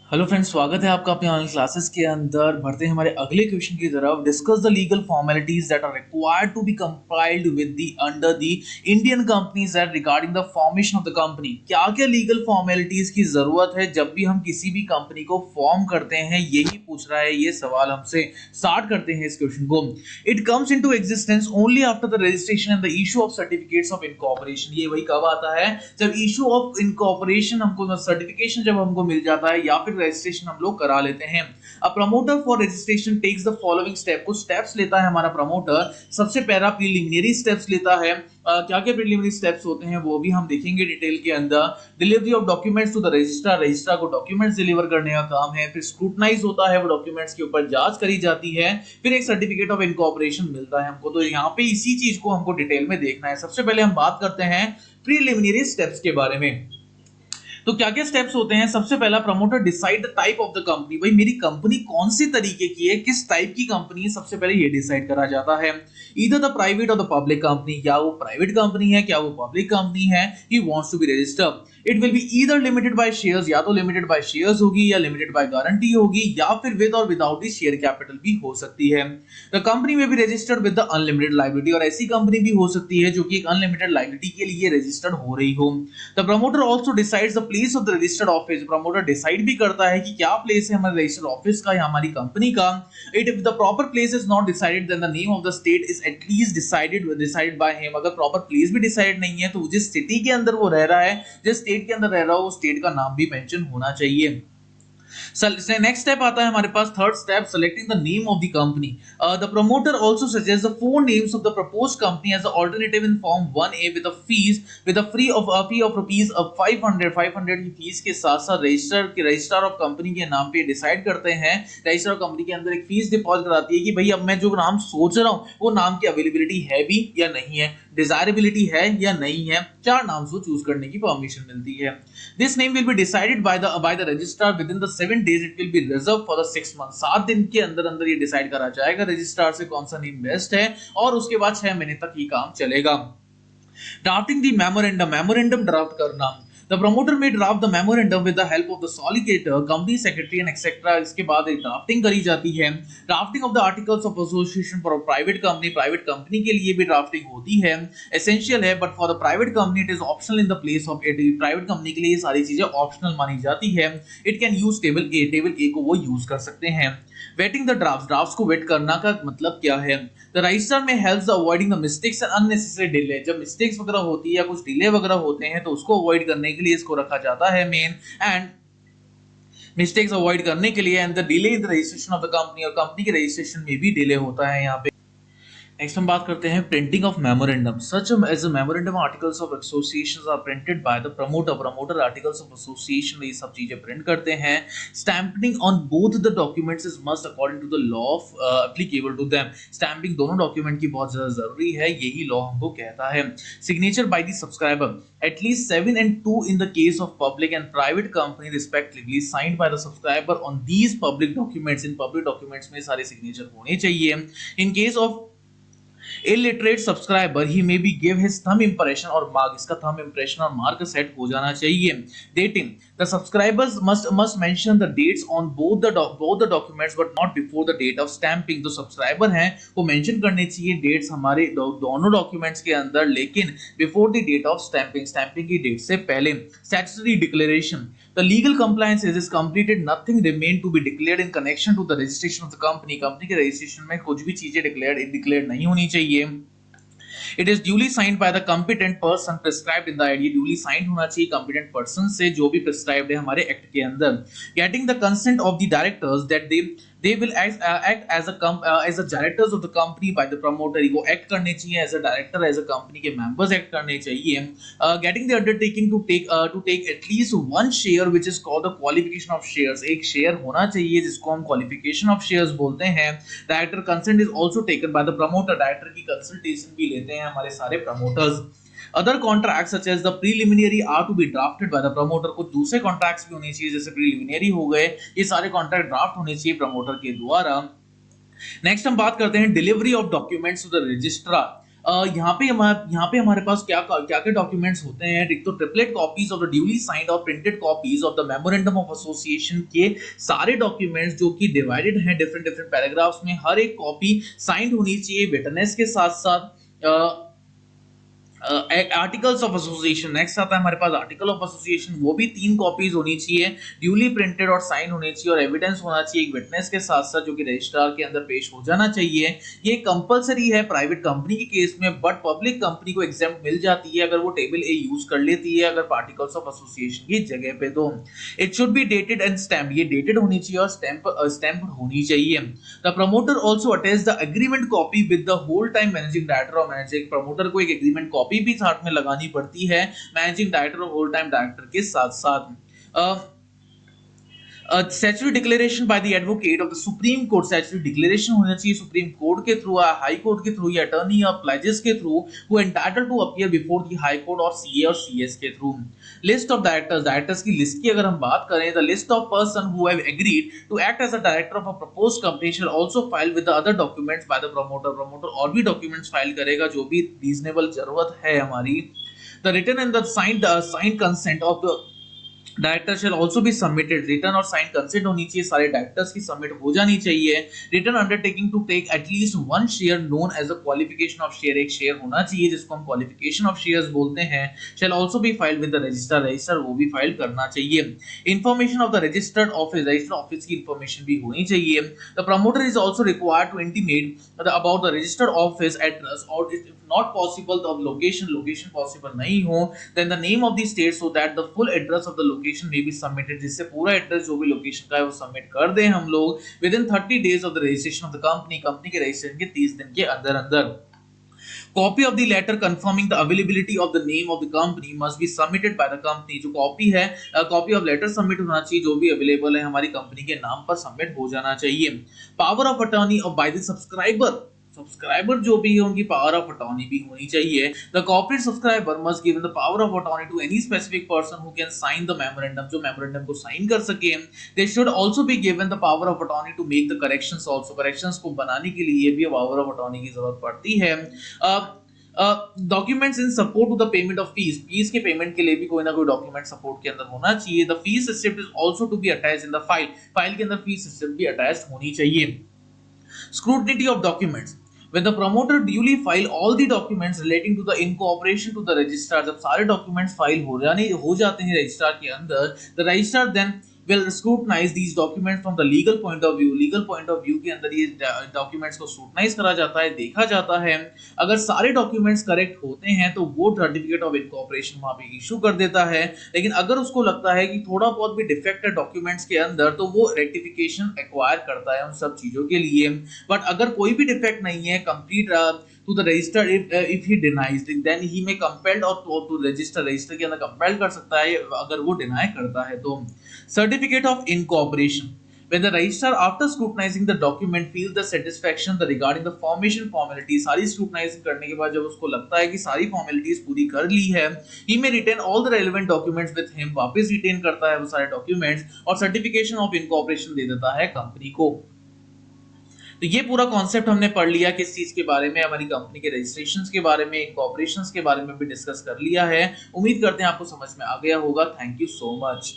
Hello friends, स्वागत है आपका अपने ऑनलाइन क्लासेस के अंदर। बढ़ते हैं हमारे अगले क्वेश्चन की तरफ। Discuss the legal formalities that are required to be compiled with the under the Indian companies act regarding the formation of the company. क्या क्या लीगल फॉर्मेलिटीज की जरूरत है जब भी हम किसी भी कंपनी को फॉर्म करते हैं, यही पूछ रहा है ये सवाल हमसे। स्टार्ट करते हैं इस क्वेश्चन को। It comes into existence only after the registration and the issue of certificates of incorporation. ये वही कब आता है? जब इशू ऑफ इनकॉर्पोरेशन हमको, सर्टिफिकेशन जब हमको मिल जाता है या फिर रजिस्ट्रेशन हम लोग करा लेते हैं। A promoter for registration takes the following step. कुछ स्टेप्स लेता है हमारा प्रमोटर। सबसे पहला प्रीलिमिनरी स्टेप्स लेता है। क्या क्या प्रीलिमिनरी स्टेप्स होते हैं वो भी हम देखेंगे डिटेल के अंदर। Delivery of documents to the registrar. Registrar को डॉक्यूमेंट्स डिलीवर करने का काम है। फिर स्क्रूटनाइज होता है, वो डॉक्यूमेंट्स के ऊपर जांच करी जाती है। फिर एक सर्टिफिकेट ऑफ इनकॉर्पोरेशन मिलता है हमको। तो यहाँ पे इसी चीज को हमको डिटेल में देखना है। सबसे पहले हम बात करते हैं प्रीलिमिनरी स्टेप्स के बारे में। तो क्या क्या स्टेप्स होते हैं? सबसे पहला, promoter decide the type of the company. भाई मेरी कंपनी कौन सी तरीके की है, किस टाइप की कंपनी है, सबसे पहले ये डिसाइड करा जाता है। ईदर द प्राइवेट और द पब्लिक कंपनी। क्या वो प्राइवेट कंपनी है, क्या वो पब्लिक कंपनी है। He wants to be registered. It will be either limited by shares, या तो लिमिटेड बाय शेयर्स होगी या लिमिटेड बाय गारंटी होगी, या फिर विद और विदाउट द शेयर कैपिटल भी हो सकती है। द कंपनी में be registered with the unlimited liability. और ऐसी कंपनी भी हो सकती है जो कि एक अनलिमिटेड लायबिलिटी के लिए रजिस्टर्ड हो रही हो। The promoter also decides the place of the registered office. Promoter decide भी करता है कि क्या प्लेस है हमारे रजिस्टर्ड ऑफिस का या हमारी कंपनी का। It if the proper place is not decided then the name of the state is at least decided by him. अगर प्रॉपर प्लेस भी डिसाइड नहीं है तो जिस सिटी के अंदर वो रह रहा है, जिस स्टेट के अंदर रह रहा हो, उस स्टेट का नाम भी मेंशन होना चाहिए। नेक्स्ट स्टेप आता है हमारे पास, third step, selecting the name of the company. The promoter also suggest the four names of the proposed company as a alternative in form 1A with a fee of rupees 500 की fees के साथ साथ registrar of company के नाम पे decide करते हैं। Registrar of company के अंदर एक फीस डिपॉजिट कराती है कि भाई अब मैं जो नाम सोच रहा हूं वो नाम की अवेलेबिलिटी है भी या नहीं है, डिजायरेबिलिटी है या नहीं है। चार नाम को चूज करने की परमिशन मिलती है। This name will be decided by the registrar with in the 7 days. It will B reserve for the 6 months. 7 दिन के अंदर अंदर ये डिसाइड करा जाएगा रजिस्ट्रार से कौन सा नेम बेस्ट है, और उसके बाद 6 महीने तक ये काम चलेगा। ड्राफ्टिंग द मेमोरेंडम ड्राफ्ट करना। The promoter may draft the memorandum with the help of the solicitor, company secretary and etc. इसके बाद एक ड्राफ्टिंग करी जाती है। Drafting of the articles of association for private company के लिए भी ड्राफ्टिंग होती है, एसेंशियल है, but for the private company it is optional in the place of it. Private company के लिए ये सारी चीजें ऑप्शनल मानी जाती है। इट कैन यूज टेबल ए को वो यूज कर सकते हैं। वेटिंग द ड्राफ्ट्स को वेट करना का मतलब क्या है? द रजिस्टर में helps the avoiding the mistakes and unnecessary delay. जब मिस्टेक्स वगैरह होती है या कुछ डिले वगैरह होते हैं तो उसको अवॉइड करने के लिए इसको रखा जाता है मेन, एंड मिस्टेक्स अवॉइड करने के लिए, and the delay in the registration of the company, और कंपनी के रजिस्ट्रेशन में भी डिले होता है यहाँ पे। नेक्स्ट हम बात करते हैं printing of memorandum. Such as a memorandum articles of associations are printed by the promoter articles of association ये सब चीजें प्रिंट करते हैं। Stamping on both the documents is must according to the law of applicable to them. Stamping दोनों document की बहुत ज्यादा जरूरी है, यही लॉ हमको कहता है। Signature by the subscriber at least 7 and 2 in the case of public and private company respectively signed by the subscriber on these public documents। In public documents में सारे सिग्नेचर होने चाहिए। In case of illiterate subscriber he may be give his thumb impression और mark, इसका thumb impression और mark set हो जाना चाहिए। Dating, the subscribers must mention the dates on both the documents but not before the date of stamping। तो subscriber हैं वो mention करने चाहिए dates हमारे दोनों documents के अंदर, लेकिन before the date of stamping की date से पहले। Statutory declaration, the legal compliance is completed, nothing remain to be declared in connection to the registration of the company। Company के रजिस्ट्रेशन में कुछ भी चीजें डिक्लेयर नहीं होनी चाहिए। It is duly signed by the competent person prescribed in the act। duly signed होना चाहिए competent person से जो भी prescribed है हमारे एक्ट के अंदर। Getting the consent of the directors that they will act as a directors of the company by the promoter। वो act करने चाहिए as a director, as a company के members act करने चाहिए। Getting the undertaking to take at least one share which is called the qualification of shares। एक share होना चाहिए जिसको हम qualification of shares बोलते हैं। Director consent is also taken by the promoter। director की consultation भी लेते हैं हमारे सारे promoters। Other contracts such as the preliminary are to be drafted by the promoter। कुछ दूसरे कॉन्ट्रैक्ट्स भी होने चाहिए जैसे प्रीलिमिनरी हो गए, ये सारे कॉन्ट्रैक्ट ड्राफ्ट होने चाहिए प्रमोटर के द्वारा। नेक्स्ट हम बात करते हैं delivery of documents to the registrar. यहाँ पे हमारे पास क्या क्या क्या डॉक्यूमेंट्स होते हैं। एक तो triplet copies of the duly signed और printed copies of the memorandum of association के सारे डॉक्यूमेंट्स जो कि डिवाइडेड हैं डिफरेंट डिफरेंट पैराग्राफ्स में, हर एक कॉपी साइंड होनी चाहिए विटनेस के साथ साथ। आर्टिकल्स ऑफ एसोसिएशन नेक्स्ट आता है हमारे पास आर्टिकल ऑफ एसोसिएशन, वो भी 3 कॉपीज होनी चाहिए, ड्यूली प्रिंटेड और साइन होनी चाहिए, और एविडेंस होना चाहिए एक विटनेस के साथ साथ जो कि रजिस्ट्रार के अंदर पेश हो जाना चाहिए। ये कंपलसरी है प्राइवेट कंपनी के केस में, बट पब्लिक कंपनी को एग्जाम्प्ट मिल जाती है अगर वो टेबल ए यूज कर लेती है अगर आर्टिकल्स ऑफ एसोसिएशन की जगह पे। तो it should be dated and stamp, ये डेटेड होनी चाहिए और स्टैम्प होनी चाहिए। The promoter also attach the agreement copy with the whole time managing director और मैनेजिंग प्रमोटर को एक एग्रीमेंट कॉपी भी साथ में लगानी पड़ती है मैनेजिंग डायरेक्टर और होल टाइम डायरेक्टर के साथ साथ। Statutory declaration by the advocate of the supreme court, statutory declaration होना चाहिए सुप्रीम कोर्ट के थ्रू, हाई कोर्ट के थ्रू या अटॉर्नी ऑफ प्लेजेस के through who entitled to appear before the high court और सीए और सीएस के through. List of directors, directors की लिस्ट की अगर हम बात करें, the list of person who have agreed to act as a director of a proposed company shall also file with the other documents by the promoter, promoter और भी documents file करेगा जो भी रीजनेबल जरूरत है हमारी। The written and the signed consent of the director shall also be submitted, return और sign consent होनी चाहिए, सारे डायरेक्टर्स की सबमिट हो जानी चाहिए। Return undertaking to take at least 1 share known as a qualification of share, एक शेयर होना चाहिए जिसको हम क्वालिफिकेशन ऑफ शेयर्स बोलते हैं, shall also be filed with the register, register वो भी फाइल करना चाहिए। Information of the registered office, registered office की इंफॉर्मेशन भी होनी चाहिए। The promoter is also required to intimate about the registered office address, और if not possible the location possible नहीं हो, then the name of the state so that the full address of the location may be submitted, जिससे पूरा address जो भी location का है वो सबमिट कर दें हम लोग within 30 days of the registration of the company, company के रजिस्ट्रेशन के 30 दिन के अंदर अंदर। Copy of the letter confirming the availability of the name of the company must be submitted by the company, जो कॉपी है कॉपी ऑफ लेटर सबमिट होना चाहिए, जो भी अवेलेबल है हमारी कंपनी के नाम पर सबमिट हो जाना चाहिए। Power of attorney of by the subscriber, subscriber जो भी है उनकी पावर ऑफ अटॉर्नी भी होनी चाहिए। The corporate subscriber must given the power of attorney to any specific person who can sign the memorandum, जो मेमोरेंडम को साइन कर सके। They should also be given the power of attorney to make the corrections also, corrections को बनाने के लिए भी power of attorney की जरूरत पड़ती है। Documents in support to the payment of fees, fees के पेमेंट के लिए भी कोई ना कोई डॉक्यूमेंट सपोर्ट के अंदर होना चाहिए। The fees receipt is also to be attached in the file, file के अंदर फीस रिसिप्ट भी अटैच्ड होनी चाहिए। Scrutiny of documents, when the promoter duly file all the documents relating to the incorporation to the registrar, जब सारे documents file हो जाते हैं रजिस्ट्रार के अंदर, the registrar then will scrutinize these documents from the legal point of view, legal point of view के अंदर ये documents को scrutinize करा जाता है, देखा जाता है। अगर सारे documents correct होते हैं तो वो certificate of incorporation वहाँ पे issue कर देता है, लेकिन अगर उसको लगता है कि थोड़ा बहुत भी defect है documents के अंदर तो वो rectification acquire करता है उन सब चीजों के लिए। बट अगर कोई भी defect नहीं है, complete to the register, if he denies then he may compelled or to register, register के अंदर compel कर सकता है अगर वो deny करता है तो। Certificate of incorporation, when the registrar after scrutinizing the document feels the satisfaction regarding the formation formalities, सारी scrutinizing करने के बाद जब उसको लगता है कि सारी formalities पूरी कर ली है, he may retain all the relevant documents with him, वापस retain करता है वो सारे documents और certification of incorporation दे देता है कंपनी को। तो ये पूरा कॉन्सेप्ट हमने पढ़ लिया किस चीज के बारे में, हमारी कंपनी के रजिस्ट्रेशंस के बारे में, इनकॉर्पोरेशंस के बारे में भी डिस्कस कर लिया है। उम्मीद करते हैं आपको समझ में आ गया होगा। Thank you so much.